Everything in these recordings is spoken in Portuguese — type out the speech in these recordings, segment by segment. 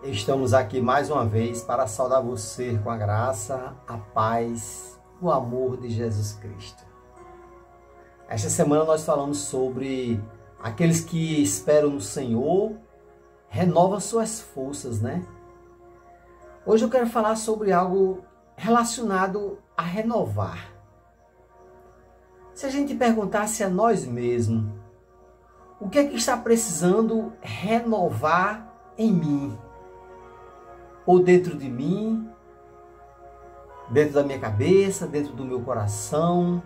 Estamos aqui mais uma vez para saudar você com a graça, a paz, o amor de Jesus Cristo. Esta semana nós falamos sobre aqueles que esperam no Senhor, renovam suas forças, né? Hoje eu quero falar sobre algo relacionado a renovar. Se a gente perguntasse a nós mesmos, o que é que está precisando renovar em mim? Ou dentro de mim, dentro da minha cabeça, dentro do meu coração,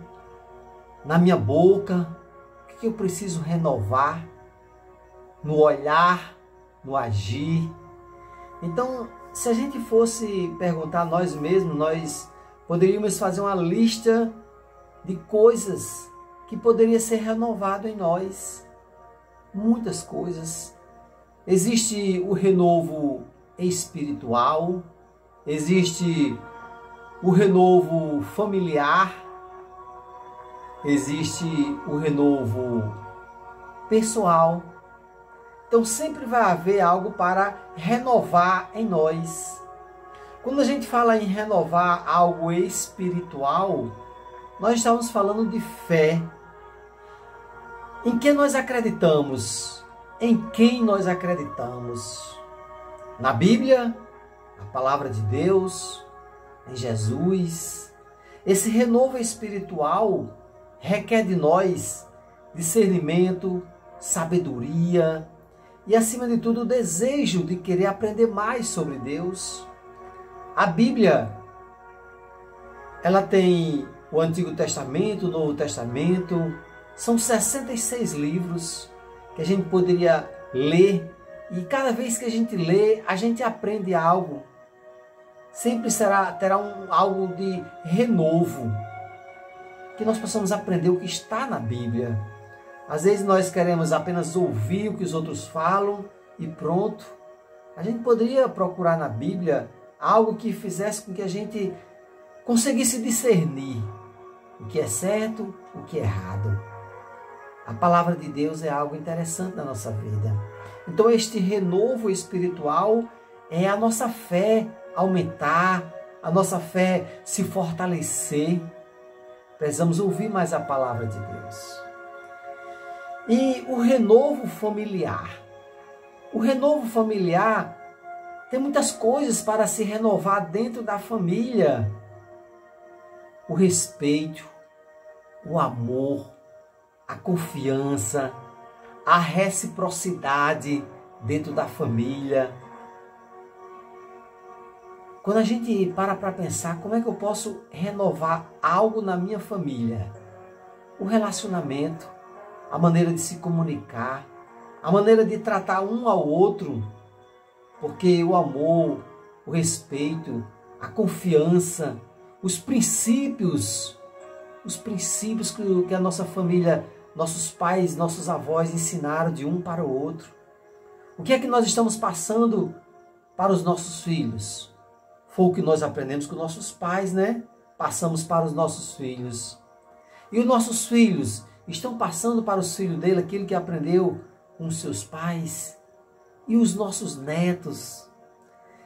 na minha boca, o que eu preciso renovar no olhar, no agir? Então, se a gente fosse perguntar a nós mesmos, nós poderíamos fazer uma lista de coisas que poderia ser renovado em nós. Muitas coisas. Existe o renovo espiritual, existe o renovo familiar, existe o renovo pessoal. Então sempre vai haver algo para renovar em nós. Quando a gente fala em renovar algo espiritual, nós estamos falando de fé. Em que nós acreditamos? Em quem nós acreditamos? Na Bíblia, a palavra de Deus, em Jesus. Esse renovo espiritual requer de nós discernimento, sabedoria e, acima de tudo, o desejo de querer aprender mais sobre Deus. A Bíblia, ela tem o Antigo Testamento, o Novo Testamento. São 66 livros que a gente poderia ler. E cada vez que a gente lê, a gente aprende algo. Sempre terá algo de renovo. Que nós possamos aprender o que está na Bíblia. Às vezes nós queremos apenas ouvir o que os outros falam e pronto. A gente poderia procurar na Bíblia algo que fizesse com que a gente conseguisse discernir o que é certo, o que é errado. A palavra de Deus é algo interessante na nossa vida. Então este renovo espiritual é a nossa fé aumentar, a nossa fé se fortalecer. Precisamos ouvir mais a palavra de Deus. E o renovo familiar. O renovo familiar tem muitas coisas para se renovar dentro da família. O respeito, o amor, a confiança, a reciprocidade dentro da família. Quando a gente para pensar, como é que eu posso renovar algo na minha família? O relacionamento, a maneira de se comunicar, a maneira de tratar um ao outro, porque o amor, o respeito, a confiança, os princípios que a nossa família, nossos pais, nossos avós ensinaram de um para o outro. O que é que nós estamos passando para os nossos filhos? Foi o que nós aprendemos com nossos pais, né? Passamos para os nossos filhos. E os nossos filhos estão passando para os filhos dele aquilo que aprendeu com seus pais. E os nossos netos.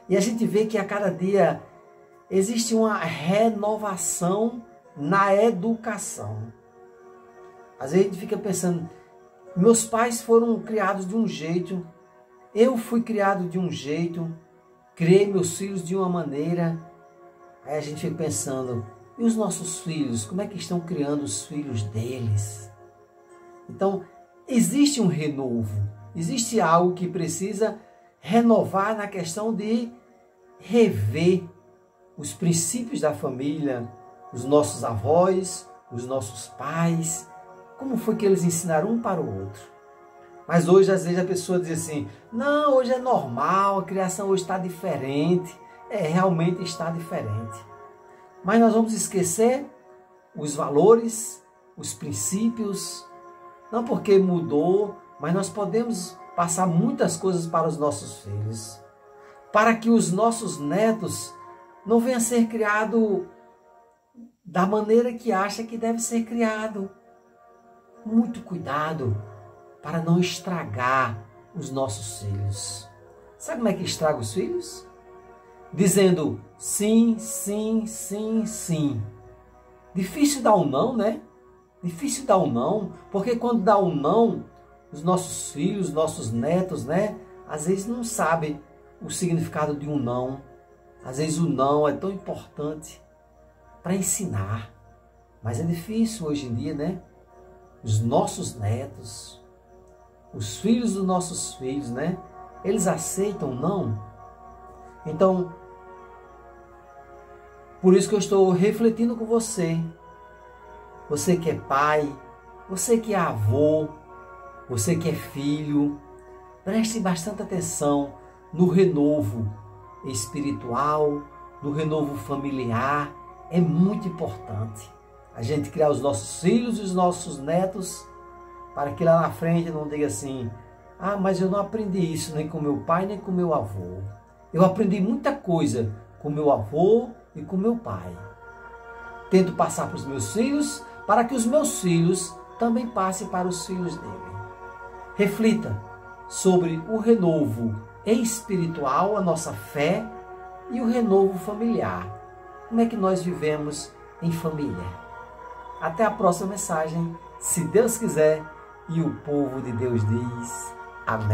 E a gente vê que a cada dia existe uma renovação na educação. Às vezes a gente fica pensando, meus pais foram criados de um jeito, eu fui criado de um jeito, criei meus filhos de uma maneira. Aí a gente fica pensando, e os nossos filhos, como é que estão criando os filhos deles? Então, existe um renovo, existe algo que precisa renovar na questão de rever os princípios da família, os nossos avós, os nossos pais. Como foi que eles ensinaram um para o outro? Mas hoje, às vezes, a pessoa diz assim, não, hoje é normal, a criação hoje está diferente. Realmente está diferente. Mas nós vamos esquecer os valores, os princípios, não porque mudou, mas nós podemos passar muitas coisas para os nossos filhos, para que os nossos netos não venham a ser criados da maneira que acha que deve ser criado. Muito cuidado para não estragar os nossos filhos. Sabe como é que estraga os filhos? Dizendo sim, sim, sim, sim. Difícil dar um não, né? Difícil dar um não, porque quando dá um não, os nossos filhos, nossos netos, né? Às vezes não sabem o significado de um não. Às vezes o não é tão importante para ensinar. Mas é difícil hoje em dia, né? Os nossos netos, os filhos dos nossos filhos, né? Eles aceitam não? Então, por isso que eu estou refletindo com você. Você que é pai, você que é avô, você que é filho, preste bastante atenção no renovo espiritual, no renovo familiar. É muito importante a gente criar os nossos filhos e os nossos netos para que lá na frente não diga assim: ah, mas eu não aprendi isso nem com meu pai nem com meu avô. Eu aprendi muita coisa com meu avô e com meu pai. Tento passar para os meus filhos para que os meus filhos também passem para os filhos dele. Reflita sobre o renovo espiritual, a nossa fé e o renovo familiar. Como é que nós vivemos em família? Até a próxima mensagem, se Deus quiser, e o povo de Deus diz amém.